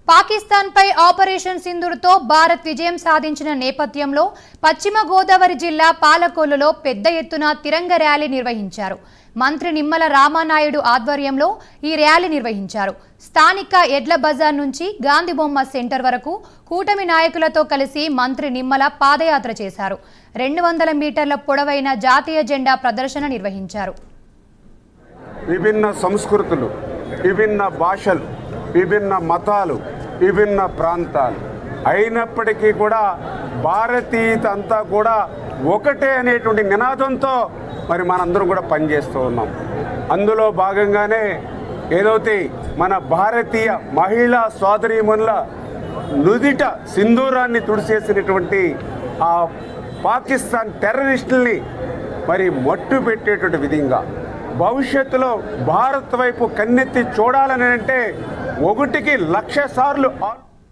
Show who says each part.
Speaker 1: పాకిస్తాన్ పై operation సింధూర్తో Bharat విజయం సాధించిన నేపథ్యంలో పశ్చిమ గోదావరి జిల్లా పాలకొల్లులో పెద్ద ఎత్తున తిరంగ ర్యాలీ నిర్వహించారు. మంత్రి నిమ్మల రామానాయుడు ఆధ్వర్యంలో ఈ ర్యాలీ నిర్వహించారు. స్థానిక ఎడ్ల బజార్ నుంచి గాంధీబొమ్మ సెంటర్ వరకు కూటమి నాయకులతో కలిసి మంత్రి నిమ్మల పాదయాత్ర చేశారు. 200 మీటర్ల పొడవైన జాతీయ జెండా ప్రదర్శన నిర్వహించారు.
Speaker 2: విభిన్న సంస్కృతులు, విభిన్న భాషలు, విభిన్న మతాలు, విభిన్న ప్రాంతాలు అయినప్పటికీ కూడా భారతీయత అంతా కూడా ఒకటే అనేటువంటి నినాదంతో మరి మనందరం కూడా పనిచేస్తూ ఉన్నాం. అందులో భాగంగానే ఏదైతే మన భారతీయ మహిళా సోదరీమణుల నుదిట సింధూరాన్ని తుడిచేసినటువంటి ఆ పాకిస్తాన్ టెర్రరిస్టుల్ని మరి మట్టు పెట్టేటువంటి విధంగా భవిష్యత్తులో భారత్ వైపు కన్నెత్తి చూడాలని అంటే 1కి 1,00,000 సార్లు